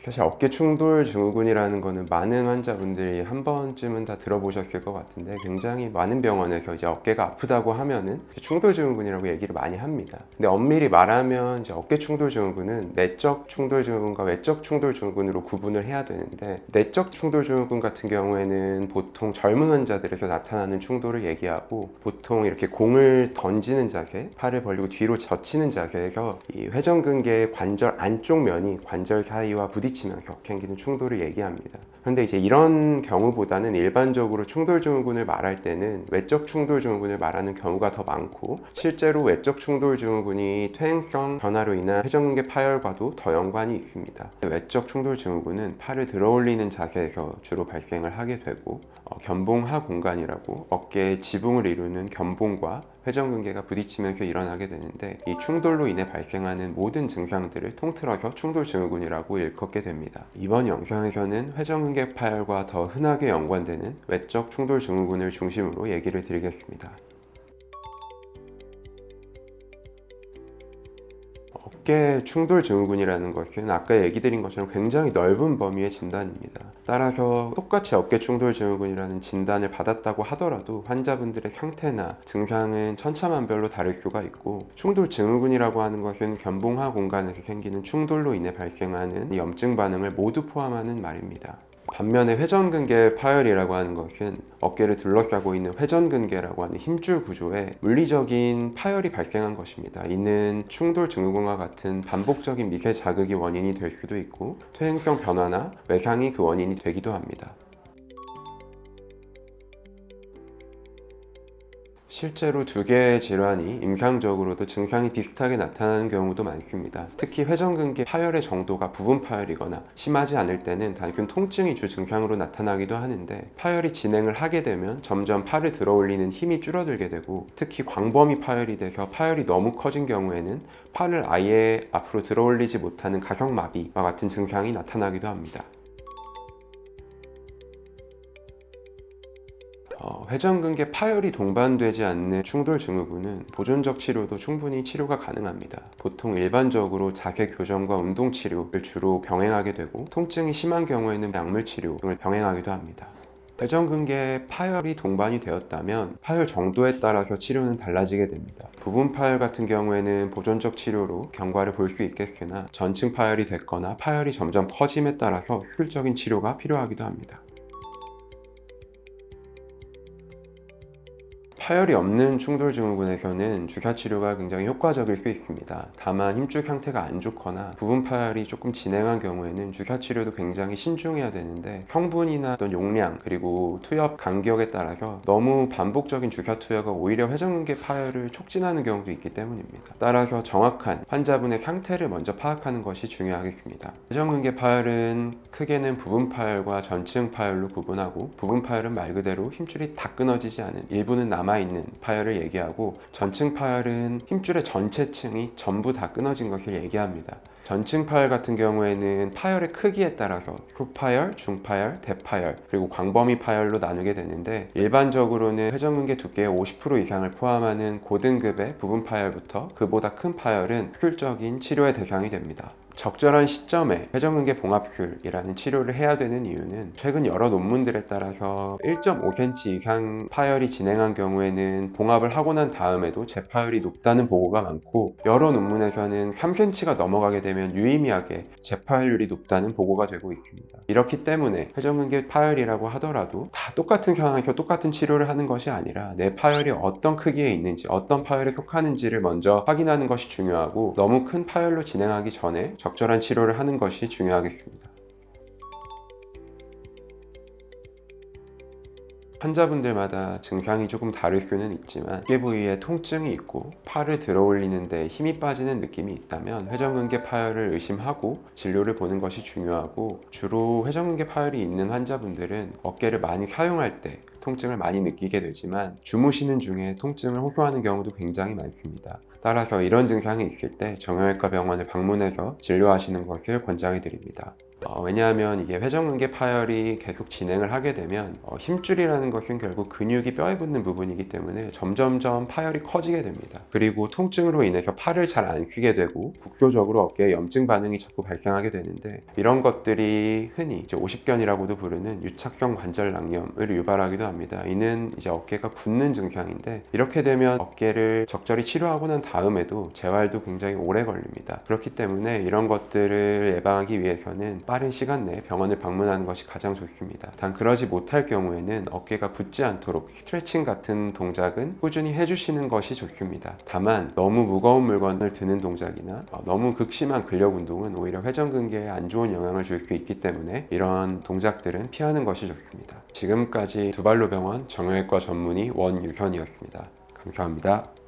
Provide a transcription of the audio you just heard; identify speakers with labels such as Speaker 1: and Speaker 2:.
Speaker 1: 사실 어깨 충돌 증후군이라는 거는 많은 환자분들이 한 번쯤은 다 들어보셨을 것 같은데, 굉장히 많은 병원에서 이제 어깨가 아프다고 하면은 충돌 증후군이라고 얘기를 많이 합니다. 근데 엄밀히 말하면 이제 어깨 충돌 증후군은 내적 충돌 증후군과 외적 충돌 증후군으로 구분을 해야 되는데, 내적 충돌 증후군 같은 경우에는 보통 젊은 환자들에서 나타나는 충돌을 얘기하고, 보통 이렇게 공을 던지는 자세, 팔을 벌리고 뒤로 젖히는 자세에서 이 회전근개의 관절 안쪽 면이 관절 사이와 부딪히면서 생기는 충돌을 얘기합니다. 그런데 이제 이런 경우보다는 일반적으로 충돌 증후군을 말할 때는 외적 충돌 증후군을 말하는 경우가 더 많고, 실제로 외적 충돌 증후군이 퇴행성 변화로 인한 회전근개 파열과도 더 연관이 있습니다. 외적 충돌 증후군은 팔을 들어올리는 자세에서 주로 발생을 하게 되고, 견봉하 공간이라고 어깨의 지붕을 이루는 견봉과 회전근개가 부딪히면서 일어나게 되는데, 이 충돌로 인해 발생하는 모든 증상들을 통틀어서 충돌 증후군이라고 일컫게 됩니다. 이번 영상에서는 회전근개 파열과 더 흔하게 연관되는 외적 충돌 증후군을 중심으로 얘기를 드리겠습니다. 어깨 충돌 증후군이라는 것은 아까 얘기 드린 것처럼 굉장히 넓은 범위의 진단입니다. 따라서 똑같이 어깨 충돌 증후군이라는 진단을 받았다고 하더라도 환자분들의 상태나 증상은 천차만별로 다를 수가 있고, 충돌 증후군이라고 하는 것은 견봉하 공간에서 생기는 충돌로 인해 발생하는 염증 반응을 모두 포함하는 말입니다. 반면에 회전근개 파열이라고 하는 것은 어깨를 둘러싸고 있는 회전근개라고 하는 힘줄 구조에 물리적인 파열이 발생한 것입니다. 이는 충돌 증후군과 같은 반복적인 미세 자극이 원인이 될 수도 있고, 퇴행성 변화나 외상이 그 원인이 되기도 합니다. 실제로 두 개의 질환이 임상적으로도 증상이 비슷하게 나타나는 경우도 많습니다. 특히 회전근개 파열의 정도가 부분 파열이거나 심하지 않을 때는 단순 통증이 주 증상으로 나타나기도 하는데, 파열이 진행을 하게 되면 점점 팔을 들어올리는 힘이 줄어들게 되고, 특히 광범위 파열이 돼서 파열이 너무 커진 경우에는 팔을 아예 앞으로 들어올리지 못하는 가성마비와 같은 증상이 나타나기도 합니다. 회전근개 파열이 동반되지 않는 충돌 증후군은 보존적 치료도 충분히 치료가 가능합니다. 보통 일반적으로 자세 교정과 운동 치료를 주로 병행하게 되고, 통증이 심한 경우에는 약물 치료 등을 병행하기도 합니다. 회전근개 파열이 동반이 되었다면 파열 정도에 따라서 치료는 달라지게 됩니다. 부분 파열 같은 경우에는 보존적 치료로 경과를 볼 수 있겠으나, 전층 파열이 됐거나 파열이 점점 커짐에 따라서 수술적인 치료가 필요하기도 합니다. 파열이 없는 충돌 증후군에서는 주사 치료가 굉장히 효과적일 수 있습니다. 다만 힘줄 상태가 안 좋거나 부분 파열이 조금 진행한 경우에는 주사 치료도 굉장히 신중해야 되는데, 성분이나 어떤 용량 그리고 투여 간격에 따라서 너무 반복적인 주사 투여가 오히려 회전근개 파열을 촉진하는 경우도 있기 때문입니다. 따라서 정확한 환자분의 상태를 먼저 파악하는 것이 중요하겠습니다. 회전근개 파열은 크게는 부분 파열과 전층 파열로 구분하고, 부분 파열은 말 그대로 힘줄이 다 끊어지지 않은 일부는 남아있는 파열을 얘기하고, 전층 파열은 힘줄의 전체 층이 전부 다 끊어진 것을 얘기합니다. 전층 파열 같은 경우에는 파열의 크기에 따라서 소파열, 중파열, 대파열, 그리고 광범위 파열로 나누게 되는데, 일반적으로는 회전근개 두께의 50% 이상을 포함하는 고등급의 부분 파열부터 그보다 큰 파열은 수술적인 치료의 대상이 됩니다. 적절한 시점에 회전근개 봉합술이라는 치료를 해야 되는 이유는, 최근 여러 논문들에 따라서 1.5cm 이상 파열이 진행한 경우에는 봉합을 하고 난 다음에도 재파열이 높다는 보고가 많고, 여러 논문에서는 3cm가 넘어가게 되면 유의미하게 재파열률이 높다는 보고가 되고 있습니다. 이렇기 때문에 회전근개 파열이라고 하더라도 다 똑같은 상황에서 똑같은 치료를 하는 것이 아니라, 내 파열이 어떤 크기에 있는지, 어떤 파열에 속하는지를 먼저 확인하는 것이 중요하고, 너무 큰 파열로 진행하기 전에 적절한 치료를 하는 것이 중요하겠습니다. 환자분들마다 증상이 조금 다를 수는 있지만, 어깨 부위에 통증이 있고 팔을 들어 올리는데 힘이 빠지는 느낌이 있다면 회전근개 파열을 의심하고 진료를 보는 것이 중요하고, 주로 회전근개 파열이 있는 환자분들은 어깨를 많이 사용할 때, 통증을 많이 느끼게 되지만 주무시는 중에 통증을 호소하는 경우도 굉장히 많습니다. 따라서 이런 증상이 있을 때 정형외과 병원을 방문해서 진료하시는 것을 권장해 드립니다. 왜냐하면 이게 회전근개 파열이 계속 진행을 하게 되면 힘줄이라는 것은 결국 근육이 뼈에 붙는 부분이기 때문에 점점점 파열이 커지게 됩니다. 그리고 통증으로 인해서 팔을 잘 안 쓰게 되고 국소적으로 어깨에 염증 반응이 자꾸 발생하게 되는데, 이런 것들이 흔히 이제 오십견이라고도 부르는 유착성 관절 낭염을 유발하기도 합니다. 이는 이제 어깨가 굳는 증상인데, 이렇게 되면 어깨를 적절히 치료하고 난 다음에도 재활도 굉장히 오래 걸립니다. 그렇기 때문에 이런 것들을 예방하기 위해서는 빠른 시간 내에 병원을 방문하는 것이 가장 좋습니다. 단 그러지 못할 경우에는 어깨가 굳지 않도록 스트레칭 같은 동작은 꾸준히 해주시는 것이 좋습니다. 다만 너무 무거운 물건을 드는 동작이나 너무 극심한 근력 운동은 오히려 회전근개에 안 좋은 영향을 줄 수 있기 때문에 이런 동작들은 피하는 것이 좋습니다. 지금까지 두발로병원 정형외과 전문의 원유선이었습니다. 감사합니다.